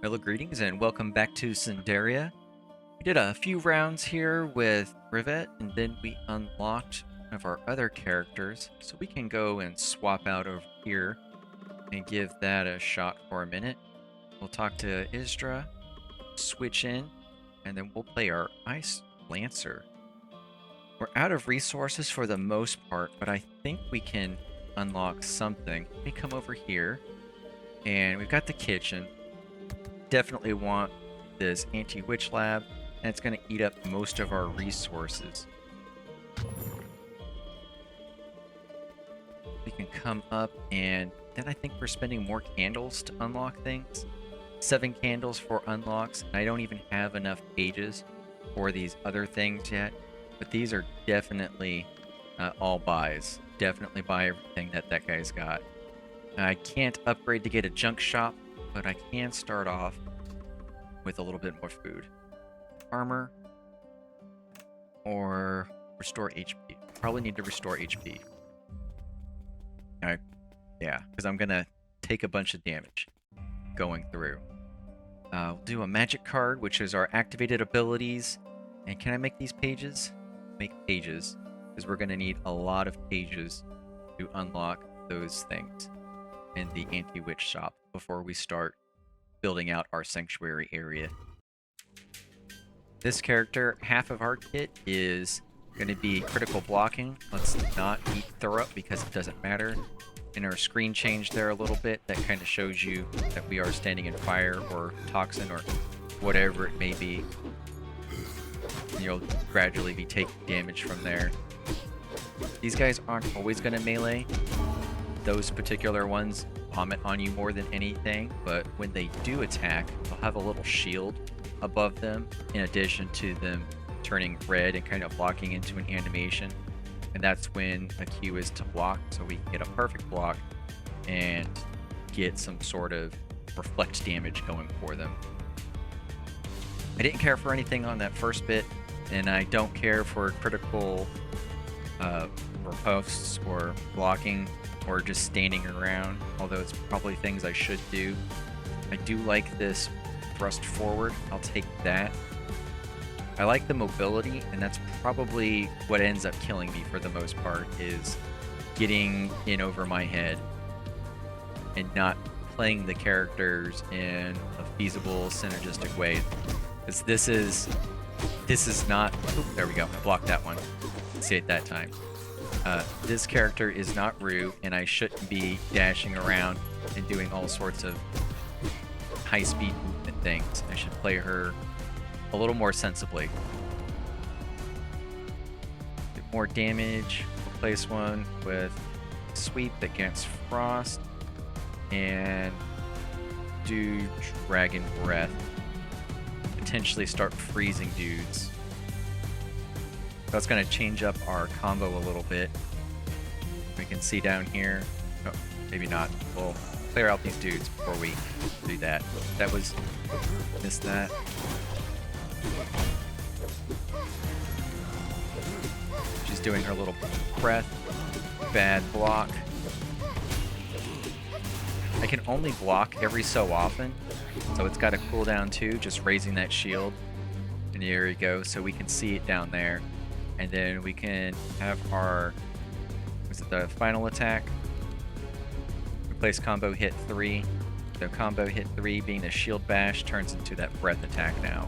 Hello, greetings, and welcome back to Cinderia. We did a few rounds here with Rivet, and then we unlocked one of our other characters, so we can go and swap out over here and give that a shot for a minute. We'll talk to Isdra, switch in, and then we'll play our Ice Lancer. We're out of resources for the most part, but I think we can unlock something. Let me come over here, and we've got the kitchen. Definitely want this anti-witch lab, and it's going to eat up most of our resources. We can come up, and then I think we're spending more candles to unlock things. 7 candles for unlocks, and I don't even have enough pages for these other things yet, but these are definitely all buys. Definitely buy everything that guy's got. I can't upgrade to get a junk shop, but I can start off with a little bit more food. Armor or restore HP. Probably need to restore HP. Yeah, because I'm going to take a bunch of damage going through. We'll do a magic card, which is our activated abilities. And can I make these pages? Make pages, because we're going to need a lot of pages to unlock those things in the anti-witch shop before we start building out our sanctuary area. This character, half of our kit is going to be critical blocking. Let's not eat throw up because it doesn't matter. In our screen change there a little bit, that kind of shows you that we are standing in fire or toxin or whatever it may be. And you'll gradually be taking damage from there. These guys aren't always going to melee. Those particular ones vomit on you more than anything, but when they do attack, they'll have a little shield above them in addition to them turning red and kind of blocking into an animation. And that's when a cue is to block, so we can get a perfect block and get some sort of reflect damage going for them. I didn't care for anything on that first bit, and I don't care for critical riposts or blocking or just standing around, although it's probably things I should do. I do like this thrust forward. I'll take that. I like the mobility, and that's probably what ends up killing me for the most part, is getting in over my head and not playing the characters in a feasible, synergistic way. Because this is not... Oop, there we go. I blocked that one. See it that time. This character is not Rue, and I shouldn't be dashing around and doing all sorts of high-speed movement things. I should play her a little more sensibly. Get more damage. Replace one with Sweep against Frost, and do Dragon Breath. Potentially start freezing dudes. That's going to change up our combo a little bit. We can see down here. Oh, maybe not. We'll clear out these dudes before we do that. That was... Missed that. She's doing her little breath. Bad block. I can only block every so often, so it's got a cooldown too, just raising that shield. And there you go, so we can see it down there. And then we can have our, was it the final attack? Replace combo hit 3. The combo hit 3 being the shield bash turns into that breath attack now.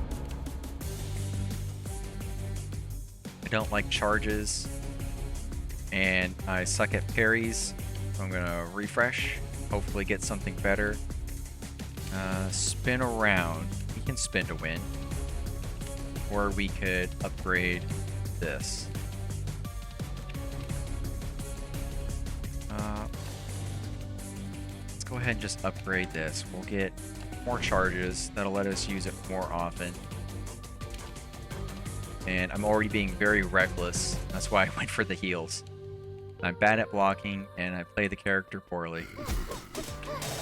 I don't like charges, and I suck at parries, so I'm gonna refresh, hopefully get something better. Spin around. We can spin to win. Or we could upgrade this. Let's go ahead and just upgrade this. We'll get more charges. That'll let us use it more often. And I'm already being very reckless. That's why I went for the heals. I'm bad at blocking, and I play the character poorly.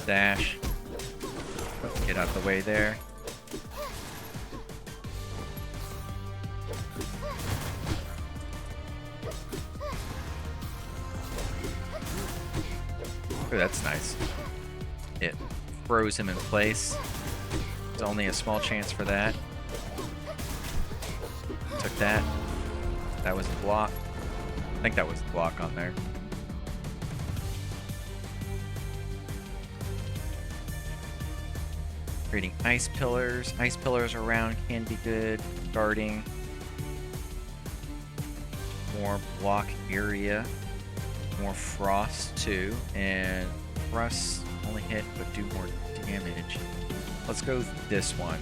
Dash. Get out of the way there. Oh, that's nice. It froze him in place. There's only a small chance for that. Took that. That was a block. I think that was the block on there. Creating ice pillars. Ice pillars around can be good. Guarding. More block area. More frost too. And frost only hit but do more damage. Let's go this one.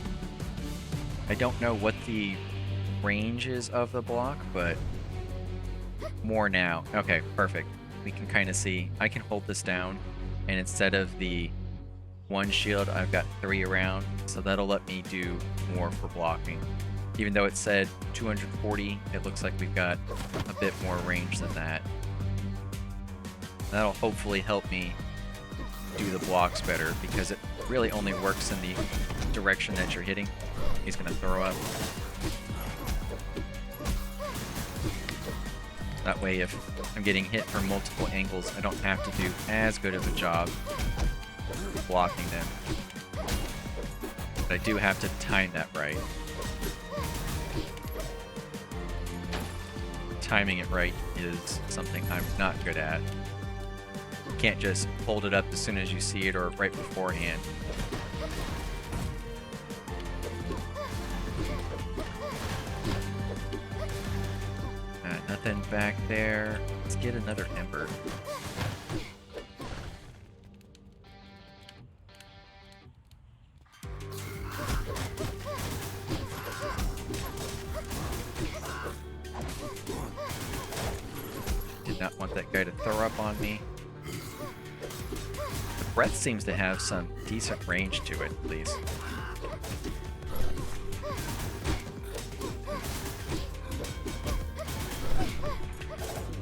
I don't know what the range is of the block, but more now. Okay, perfect. We can kind of see. I can hold this down, and instead of the one shield, I've got 3 around, so that'll let me do more for blocking. Even though it said 240, it looks like we've got a bit more range than that. That'll hopefully help me do the blocks better, because it really only works in the direction that you're hitting. He's gonna throw up. That way, if I'm getting hit from multiple angles, I don't have to do as good of a job blocking them. But I do have to time that right. Timing it right is something I'm not good at. You can't just hold it up as soon as you see it or right beforehand. Nothing back there. Let's get another ember. Did not want that guy to throw up on me. The breath seems to have some decent range to it, at least.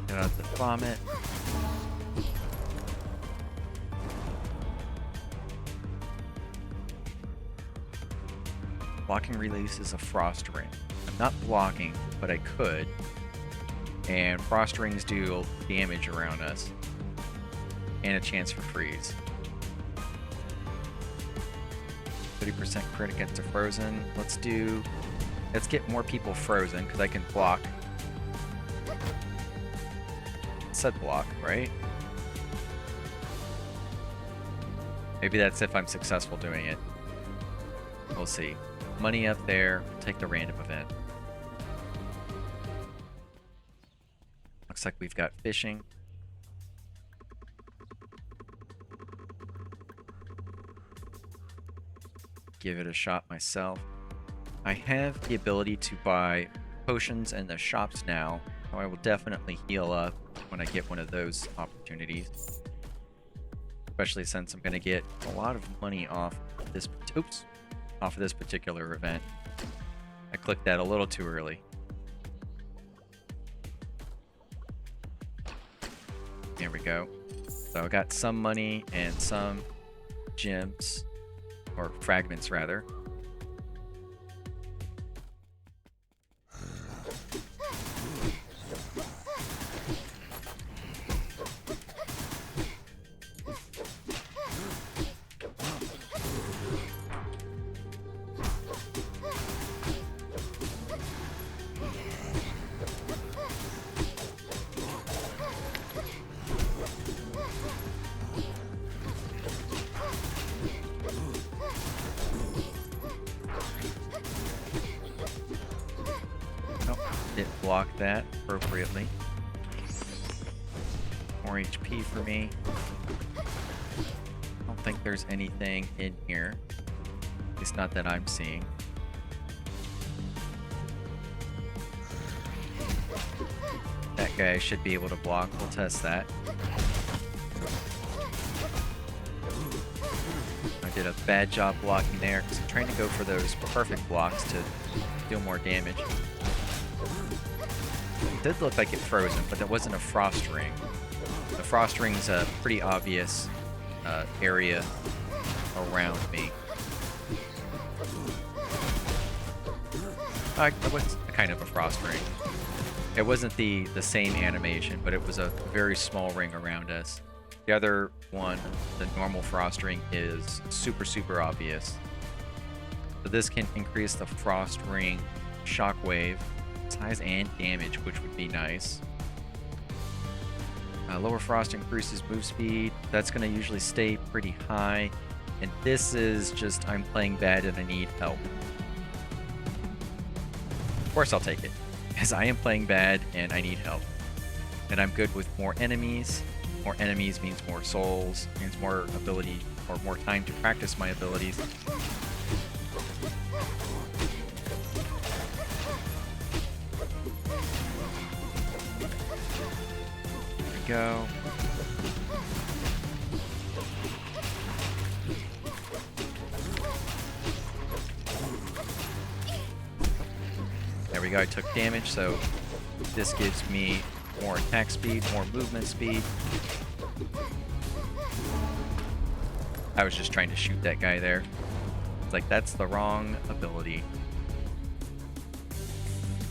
Get out the vomit. Blocking releases a frost ring. I'm not blocking, but I could. And frost rings do damage around us. And a chance for freeze. 30% crit against a frozen. Let's get more people frozen, because I can block. It said block, right? Maybe that's if I'm successful doing it. We'll see. Money up there. Take the random event. Looks like we've got fishing. Give it a shot myself. I have the ability to buy potions in the shops now, so I will definitely heal up when I get one of those opportunities. Especially since I'm going to get a lot of money off this. Oops. Off of this particular event. I clicked that a little too early. There we go. So I got some money and some gems, or fragments rather. Block that appropriately. More HP for me. I don't think there's anything in here. At least not that I'm seeing. That guy should be able to block. We'll test that. I did a bad job blocking there because I'm trying to go for those perfect blocks to deal more damage. It did look like it frozen, but that wasn't a frost ring. The frost ring's a pretty obvious area around me. It was kind of a frost ring. It wasn't the same animation, but it was a very small ring around us. The other one, the normal frost ring, is super, super obvious. So this can increase the frost ring shockwave size and damage, which would be nice. Lower frost increases move speed. That's going to usually stay pretty high. And this is just I'm playing bad and I need help. Of course I'll take it, because I am playing bad and I need help. And I'm good with more enemies. More enemies means more souls, means more ability or more time to practice my abilities. There we go. There we go, I took damage, so this gives me more attack speed, more movement speed. I was just trying to shoot that guy there. It's like, that's the wrong ability.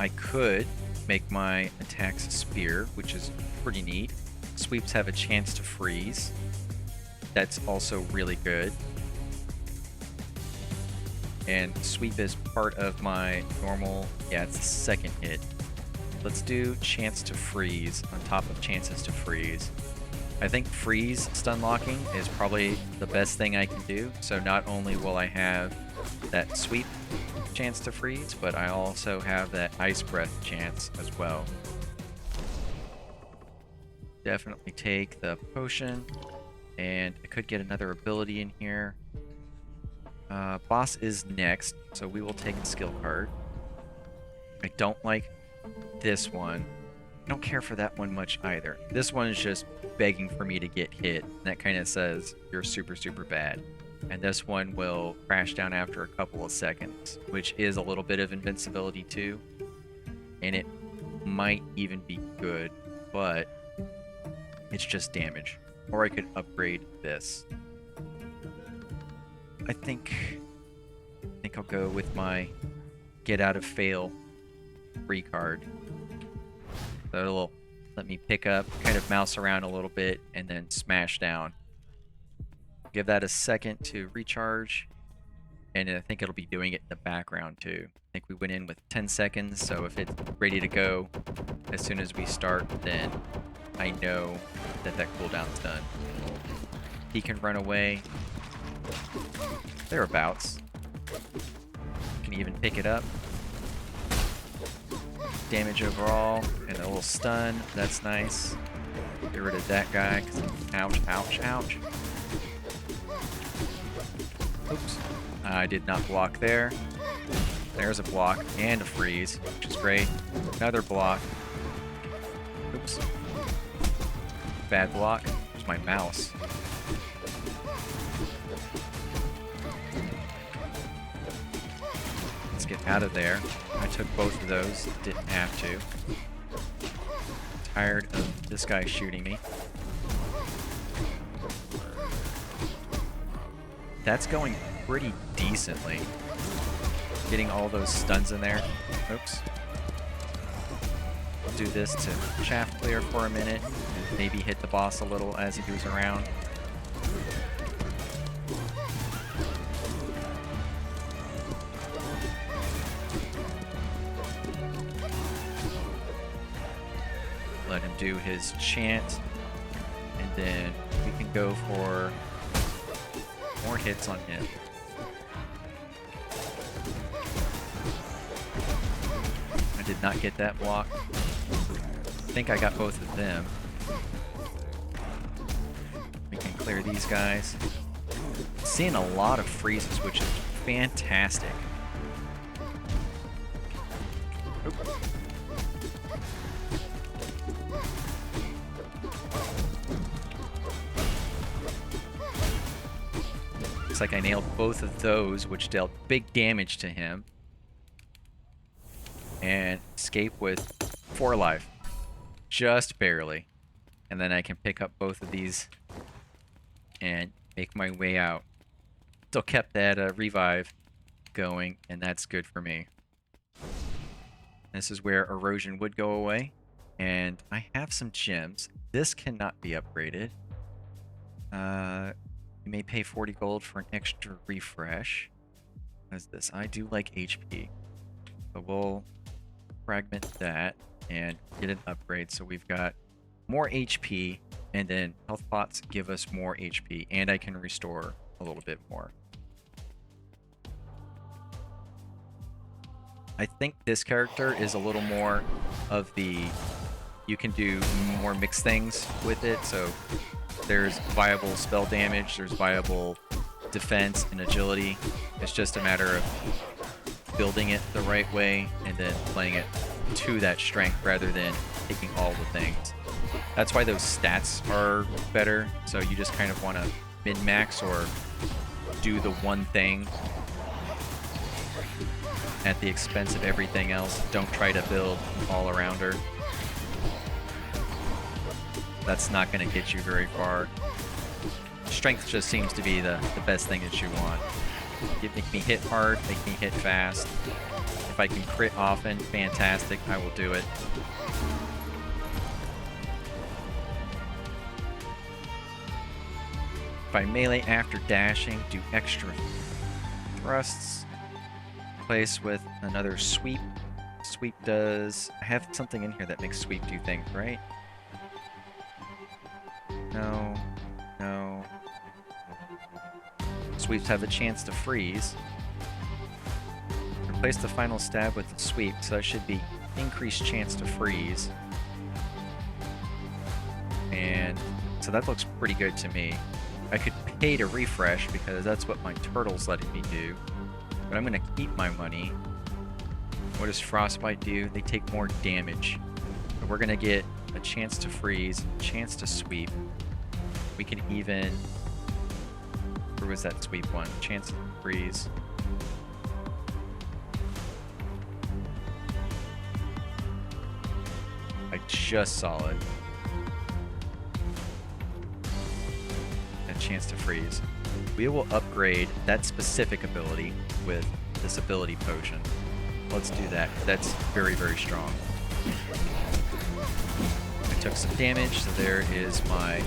I could make my attacks spear, which is pretty neat. Sweeps have a chance to freeze. That's also really good. And sweep is part of my normal, yeah, it's the second hit. Let's do chance to freeze on top of chances to freeze. I think freeze stun locking is probably the best thing I can do. So not only will I have that sweep chance to freeze, but I also have that ice breath chance as well. Definitely take the potion, and I could get another ability in here. Boss is next, so we will take a skill card. I don't like this one. I don't care for that one much either. This one is just begging for me to get hit. And that kind of says you're super, super bad. And this one will crash down after a couple of seconds, which is a little bit of invincibility too. And it might even be good, but it's just damage. Or I could upgrade this. I think I'll go with my get out of fail free card. So it'll let me pick up, kind of mouse around a little bit, and then smash down. Give that a second to recharge, and I think it'll be doing it in the background too. I think we went in with 10 seconds, so if it's ready to go as soon as we start, then I know that that cooldown's done. He can run away. Thereabouts. Can even pick it up. Damage overall, and a little stun. That's nice. Get rid of that guy. Ouch, ouch, ouch. Oops. I did not block there. There's a block and a freeze, which is great. Another block. Oops. Bad block. There's my mouse. Let's get out of there. I took both of those. Didn't have to. Tired of this guy shooting me. That's going pretty decently. Getting all those stuns in there. Oops. I'll do this to shaft clear for a minute. And maybe hit the boss a little as he goes around. Let him do his chant. And then we can go for more hits on him. I did not get that block. I think I got both of them. We can clear these guys. Seeing a lot of freezes, which is fantastic. Oop. Looks like I nailed both of those, which dealt big damage to him. And escape with 4 life. Just barely. And then I can pick up both of these and make my way out. Still kept that revive going, and that's good for me. This is where erosion would go away. And I have some gems. This cannot be upgraded. You may pay 40 gold for an extra refresh. What is this? I do like HP. So we'll fragment that and get an upgrade. So we've got more HP, and then health pots give us more HP, and I can restore a little bit more. I think this character is a little more of the, you can do more mixed things with it. So there's viable spell damage, there's viable defense and agility. It's just a matter of building it the right way and then playing it to that strength rather than taking all the things. That's why those stats are better. So you just kind of want to min-max or do the one thing at the expense of everything else. Don't try to build all around her. That's not going to get you very far. Strength just seems to be the best thing that you want. Make me hit hard, make me hit fast. If I can crit often, fantastic, I will do it. If I melee after dashing, do extra thrusts. Place with another sweep. Sweep does... I have something in here that makes sweep do things, right? No. No. Sweeps have a chance to freeze. Replace the final stab with the sweep, so that should be increased chance to freeze. And so that looks pretty good to me. I could pay to refresh because that's what my turtle's letting me do. But I'm going to keep my money. What does Frostbite do? They take more damage. So we're going to get a chance to freeze, a chance to sweep. We can even... Where was that sweep one? Chance to freeze. I just saw it. A chance to freeze. We will upgrade that specific ability with this ability potion. Let's do that. That's very, very strong. I took some damage, so there is my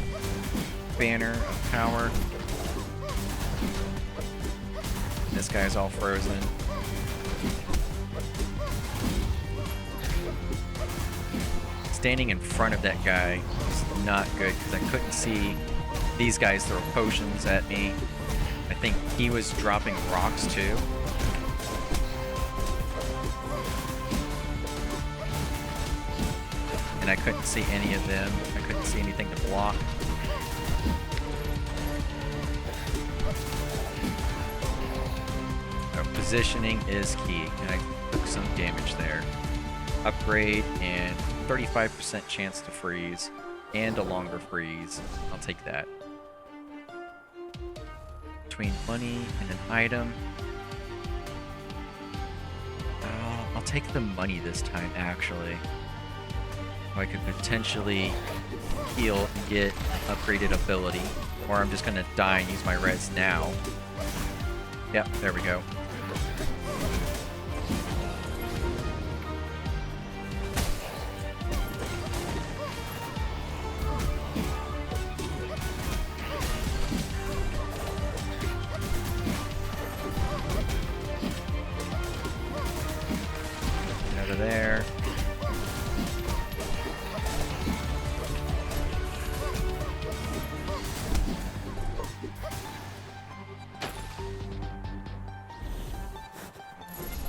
banner of power. This guy's all frozen. Standing in front of that guy is not good because I couldn't see these guys throw potions at me. I think he was dropping rocks too. And I couldn't see any of them. I couldn't see anything to block. Positioning is key, and I took some damage there. Upgrade and 35% chance to freeze and a longer freeze. I'll take that. Between money and an item. I'll take the money this time, actually. I could potentially heal and get upgraded ability, or I'm just gonna die and use my res now. Yep, there we go. Another there.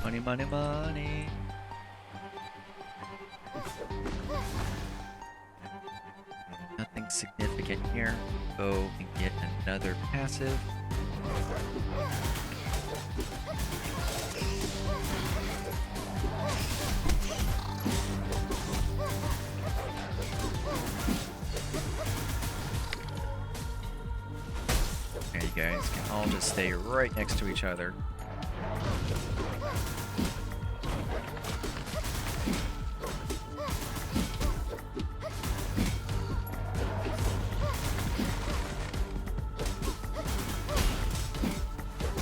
Money, money, money. Nothing significant here. Go and get another passive. Okay, you guys can all just stay right next to each other.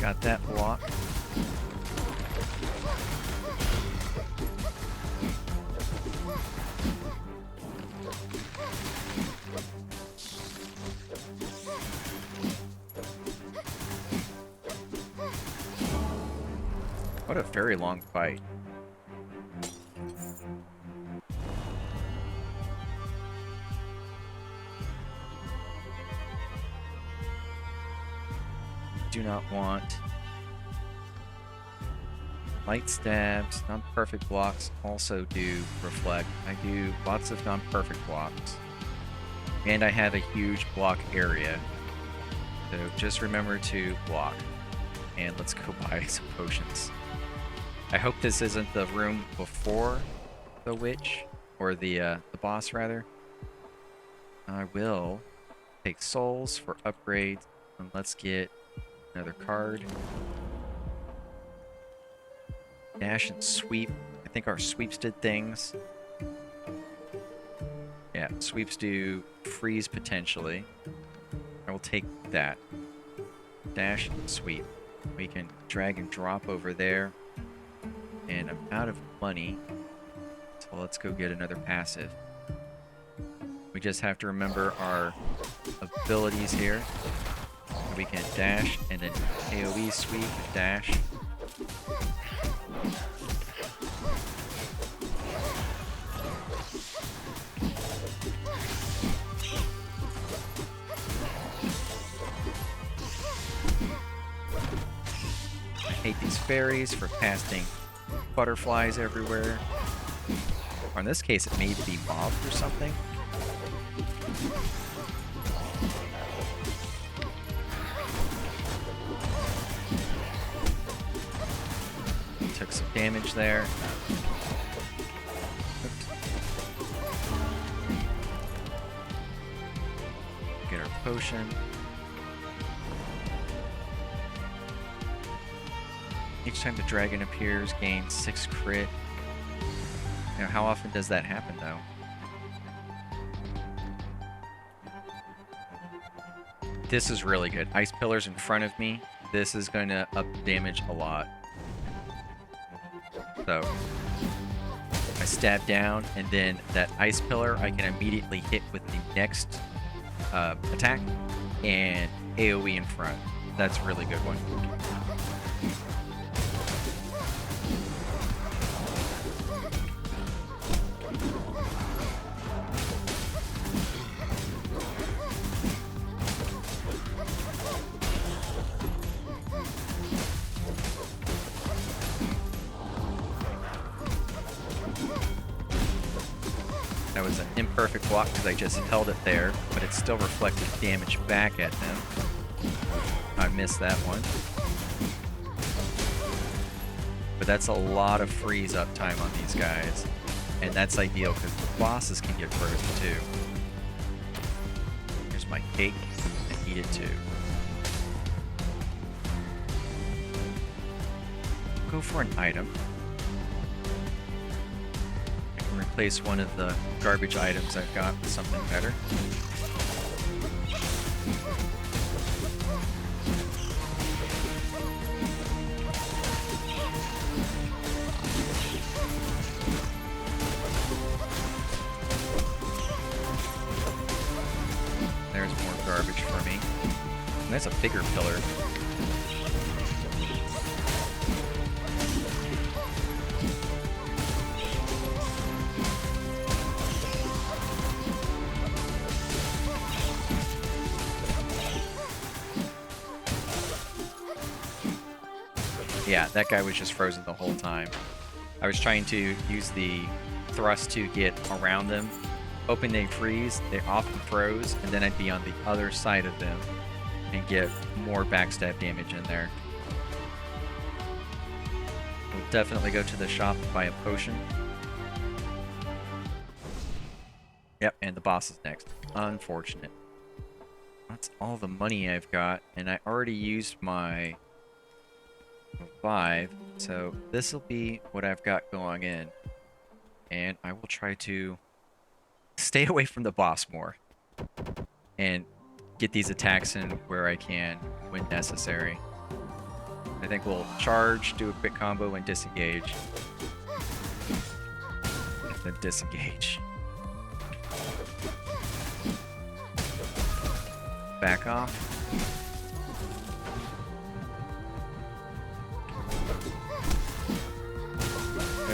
Got that block. What a very long fight. Do not want light stabs. Non-perfect blocks also do reflect. I do lots of non-perfect blocks. And I have a huge block area. So just remember to block. And let's go buy some potions. I hope this isn't the room before the witch, or the boss rather. I will take souls for upgrades, and let's get another card. Dash and sweep. I think our sweeps did things. Yeah, sweeps do freeze potentially. I will take that. Dash and sweep. We can drag and drop over there. And I'm out of money. So let's go get another passive. We just have to remember our abilities here. We can dash and then AoE sweep and dash. I hate these fairies for casting butterflies everywhere. Or in this case, it may be mobbed or something. Took some damage there. Oops. Get our potion. Each time the dragon appears, gains 6 crit. Now, how often does that happen, though? This is really good. Ice pillars in front of me. This is going to up damage a lot. So, I stab down, and then that ice pillar I can immediately hit with the next attack, and AoE in front. That's a really good one. That was an imperfect block because I just held it there, but it still reflected damage back at them. I missed that one. But that's a lot of freeze up time on these guys. And that's ideal because the bosses can get critical too. Here's my cake. I eat it too. Go for an item. Replace one of the garbage items I've got with something better. There's more garbage for me. And that's a bigger pillar. Yeah, that guy was just frozen the whole time. I was trying to use the thrust to get around them, hoping they freeze. They often froze, and then I'd be on the other side of them and get more backstab damage in there. We'll definitely go to the shop and buy a potion. Yep, and the boss is next. Unfortunate. That's all the money I've got, and I already used my 5, so this will be what I've got going in, and I will try to stay away from the boss more and get these attacks in where I can when necessary. I think we'll charge, do a quick combo, and disengage. And then disengage. Back off.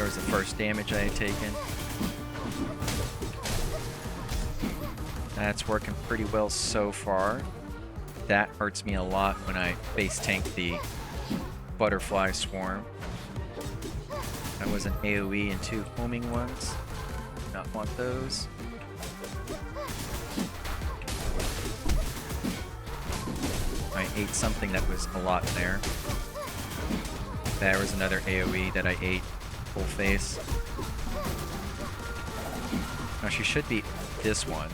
There was the first damage I had taken. That's working pretty well so far. That hurts me a lot when I face tank the butterfly swarm. That was an AoE and 2 homing ones. Not want those. I ate something that was a lot in there. There was another AoE that I ate full face. Now she should be this one.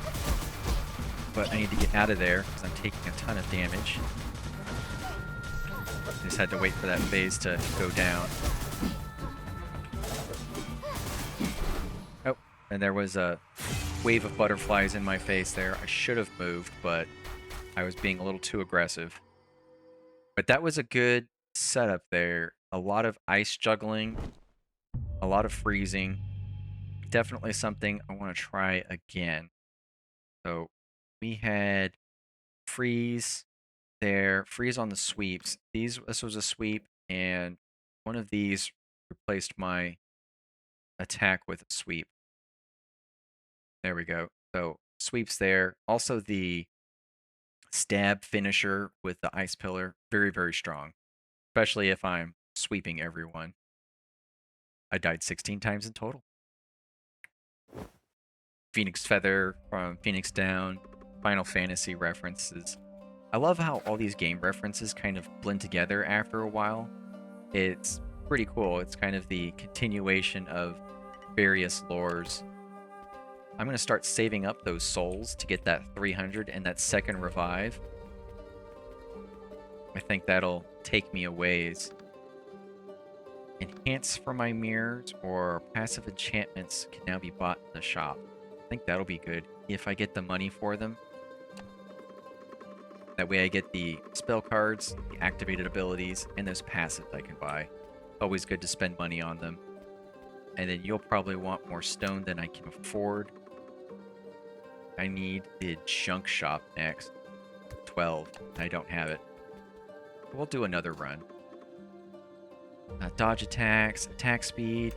But I need to get out of there because I'm taking a ton of damage. Just had to wait for that phase to go down. Oh, and there was a wave of butterflies in my face there. I should have moved, but I was being a little too aggressive. But that was a good setup there. A lot of ice juggling, a lot of freezing. Definitely something I want to try again. So we had freeze there, freeze on the sweeps. This was a sweep, and one of these replaced my attack with a sweep. There we go. So sweeps there. Also the stab finisher with the ice pillar, very, very strong. Especially if I'm sweeping everyone. I died 16 times in total. Phoenix Feather from Phoenix Down. Final Fantasy references. I love how all these game references kind of blend together after a while. It's pretty cool. It's kind of the continuation of various lores. I'm going to start saving up those souls to get that 300 and that second revive. I think that'll take me a ways. Enhance for my mirrors or passive enchantments can now be bought in the shop. I think that'll be good if I get the money for them. That way I get the spell cards, the activated abilities, and those passives I can buy. Always good to spend money on them. And then you'll probably want more stone than I can afford. I need the junk shop next. 12. I don't have it. We'll do another run. Dodge attacks, attack speed.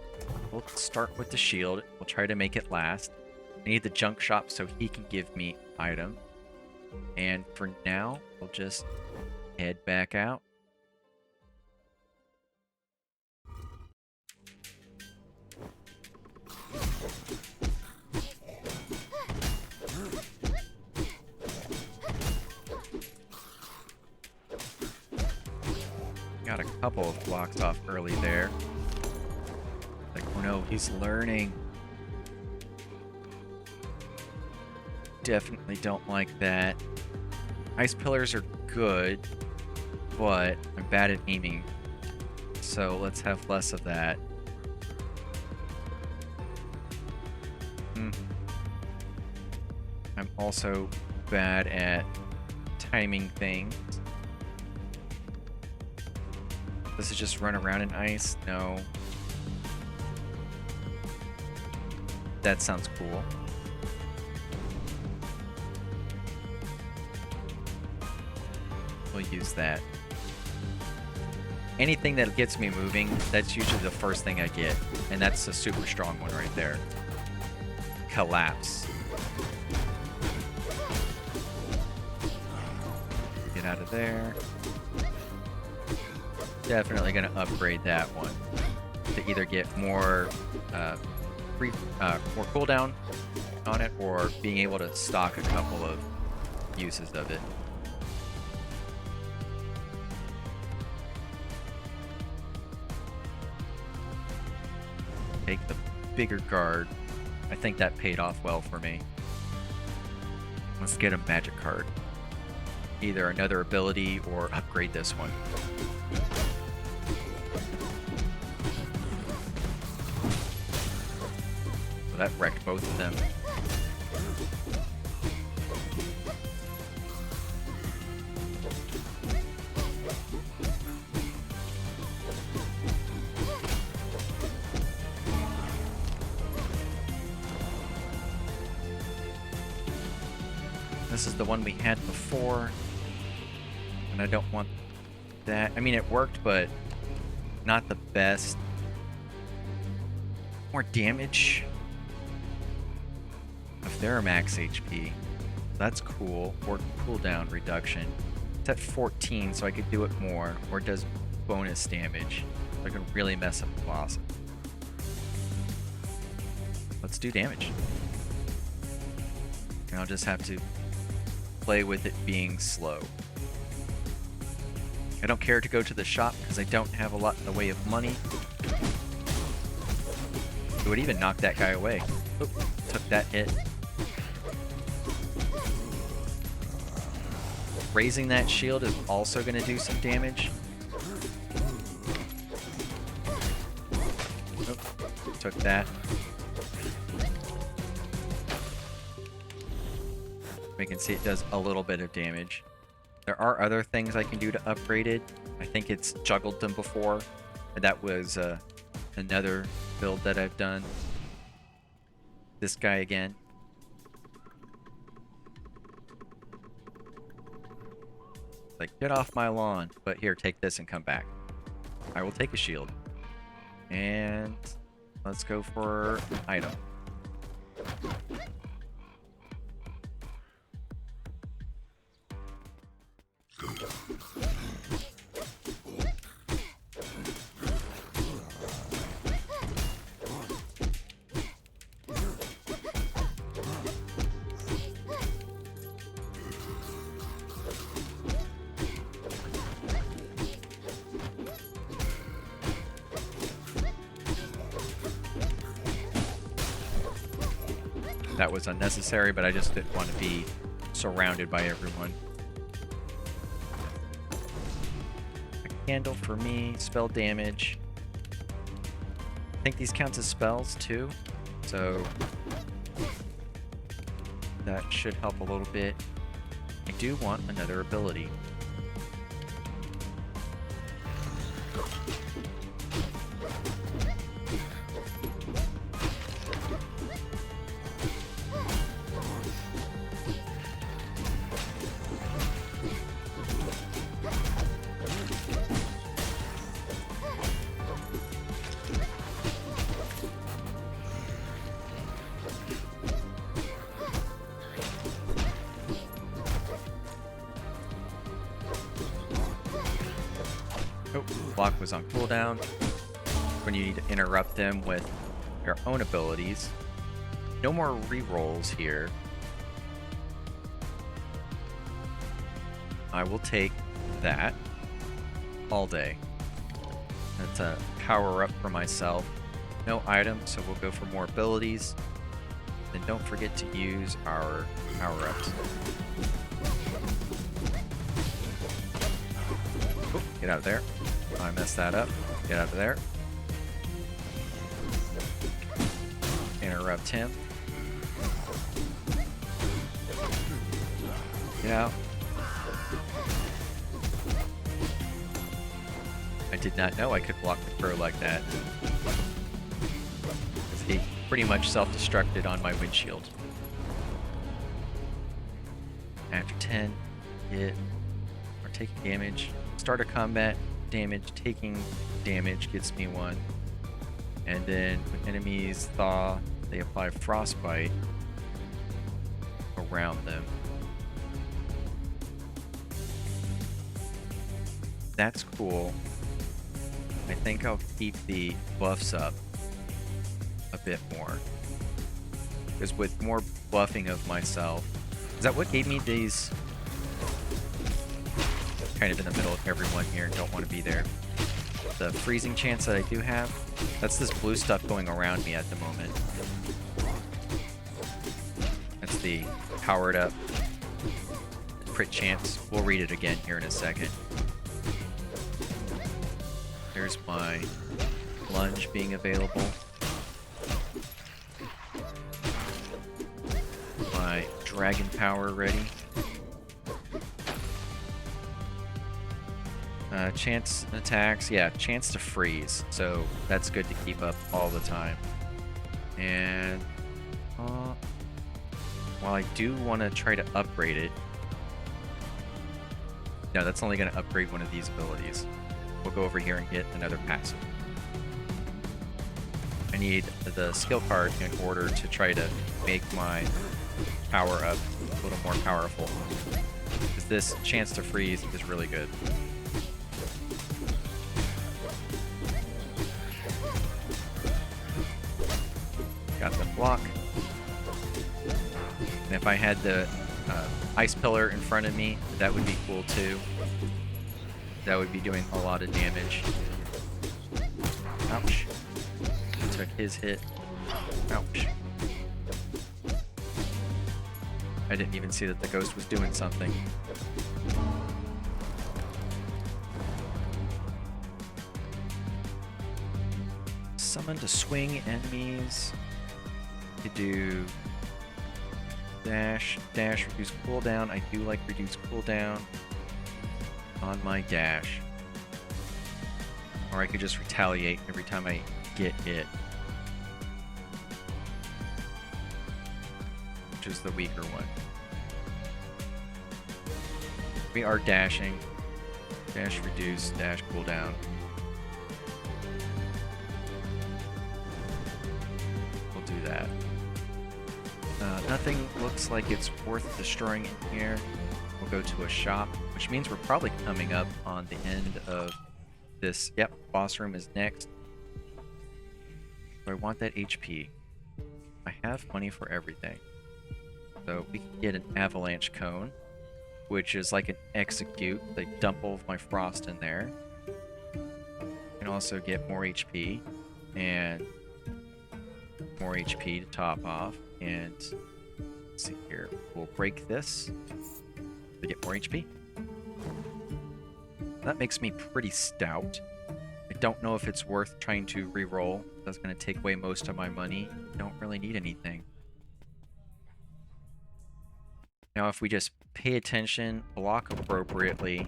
We'll start with the shield. We'll try to make it last. I need the junk shop so he can give me item. And for now, we'll just head back out. Got a couple of blocks off early there. Like, oh no, he's learning. Definitely don't like that. Ice pillars are good, but I'm bad at aiming. So let's have less of that. I'm also bad at timing things. Does it just run around in ice? No. That sounds cool. We'll use that. Anything that gets me moving, that's usually the first thing I get. And that's a super strong one right there. Collapse. Get out of there. Definitely going to upgrade that one to either get more more cooldown on it, or being able to stock a couple of uses of it. Take the bigger guard. I think that paid off well for me. Let's get a magic card. Either another ability or upgrade this one. So that wrecked both of them. This is the one we had before, and I don't want that. I mean, it worked, but not the best. more damage if they're max HP. That's cool. Or cooldown reduction. It's at 14, so I could do it more. Or it does bonus damage. So I can really mess up the boss. Let's do damage. And I'll just have to play with it being slow. I don't care to go to the shop because I don't have a lot in the way of money. It would even knock that guy away. Oop, took that hit. Raising that shield is also going to do some damage. Oop, took that. We can see it does a little bit of damage. There are other things I can do to upgrade it. I think it's juggled them before. And that was another build that I've done. This guy again. Like, get off my lawn. But here, take this and come back. I will take a shield. And let's go for item. That was unnecessary, but I just didn't want to be surrounded by everyone. A candle for me, spell damage. I think these counts as spells too, so that should help a little bit. I do want another ability. Oh, block was on cooldown. When you need to interrupt them with your own abilities. No more rerolls here. I will take that all day. That's a power up for myself. No items, so we'll go for more abilities. Then don't forget to use our power-ups. Oh, get out of there. I messed that up. Get out of there. Interrupt him. Get out. I did not know I could block the throw like that. He pretty much self-destructed on my windshield. After 10, hit, or taking damage. Start a combat, damage, taking damage gets me 1. And then when enemies thaw, they apply frostbite around them. That's cool. I think I'll keep the buffs up a bit more. Because with more buffing of myself... Is that what gave me these... Kind of in the middle of everyone here and don't want to be there. The freezing chance that I do have, that's this blue stuff going around me at the moment. That's the powered up crit chance. We'll read it again here in a second. There's my lunge being available. My dragon power ready. Chance attacks, yeah, chance to freeze. So that's good to keep up all the time. And while I do want to try to upgrade it, no, that's only going to upgrade one of these abilities. We'll go over here and get another passive. I need the skill card in order to try to make my power up a little more powerful. Because this chance to freeze is really good. Got the block. And if I had the ice pillar in front of me, that would be cool too. That would be doing a lot of damage. Ouch. Took his hit. Ouch. I didn't even see that the ghost was doing something. Summon to swing enemies. You do dash, reduce cooldown. I do like reduce cooldown on my dash. Or I could just retaliate every time I get hit. Which is the weaker one. We are dashing. Dash reduce, dash cooldown. We'll do that. Nothing looks like it's worth destroying in here. We'll go to a shop, which means we're probably coming up on the end of this. Yep, boss room is next. So I want that HP. I have money for everything. So we can get an avalanche cone, which is like an execute. They dump all of my frost in there. We can also get more HP and more HP to top off. And let's see here, we'll break this to get more HP. That makes me pretty stout. I don't know if it's worth trying to re-roll. That's going to take away most of my money. Don't really need anything. Now if we just pay attention, block appropriately,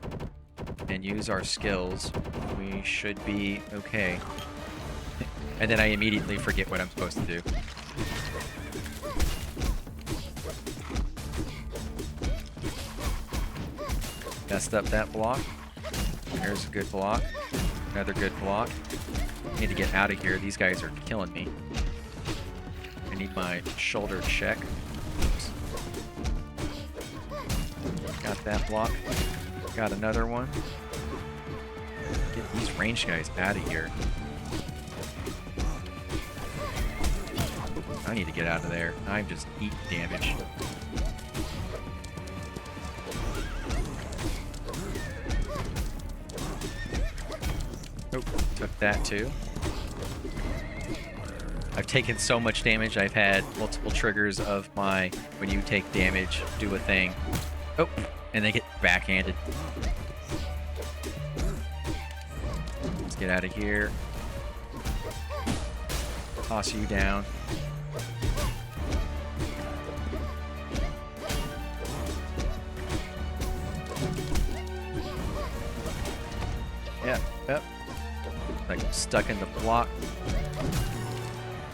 and use our skills, we should be okay. And then I immediately forget what I'm supposed to do. Messed up that block. There's a good block. Another good block. I need to get out of here. These guys are killing me. I need my shoulder check. Oops. Got that block. Got another one. Get these ranged guys out of here. I need to get out of there. I'm just eating damage. Oh, took that too. I've taken so much damage. I've had multiple triggers of my when you take damage, do a thing. Oh, and they get backhanded. Let's get out of here. Toss you down. Yep. Like I'm stuck in the block.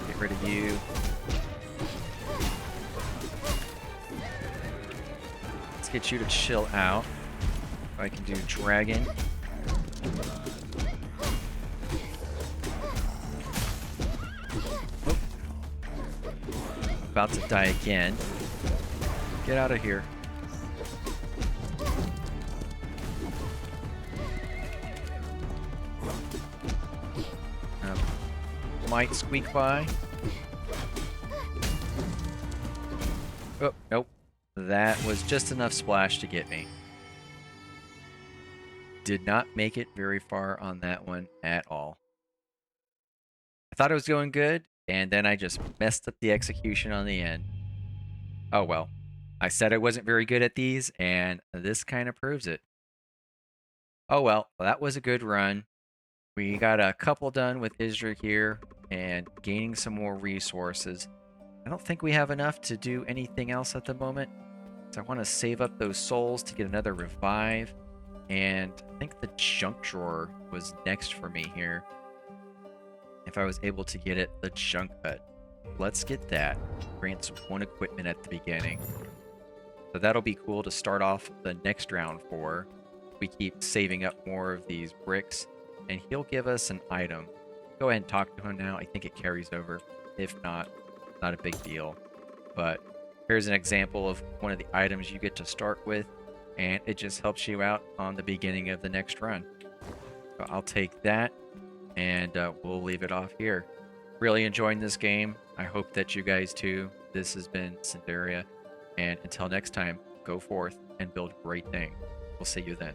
Get rid of you. Let's get you to chill out. I can do dragon. Oh. About to die again. Get out of here. Might squeak by. Oh, nope. That was just enough splash to get me. Did not make it very far on that one at all. I thought it was going good, and then I just messed up the execution on the end. Oh well. I said I wasn't very good at these, and this kind of proves it. Oh well, that was a good run. We got a couple done with Isdra here, and gaining some more resources. I don't think we have enough to do anything else at the moment. So I want to save up those souls to get another revive. And I think the junk drawer was next for me here. If I was able to get it, the junk hut. Let's get that. Grants one equipment at the beginning. So that'll be cool to start off the next round for. We keep saving up more of these bricks. And he'll give us an item. go ahead and talk to him now. I think it carries over. If not, not a big deal. But here's an example of one of the items you get to start with, and it just helps you out on the beginning of the next run. So I'll take that, and we'll leave it off here. Really enjoying this game. I hope that you guys too. This has been Cinderia, and until next time, go forth and build great things. We'll see you then.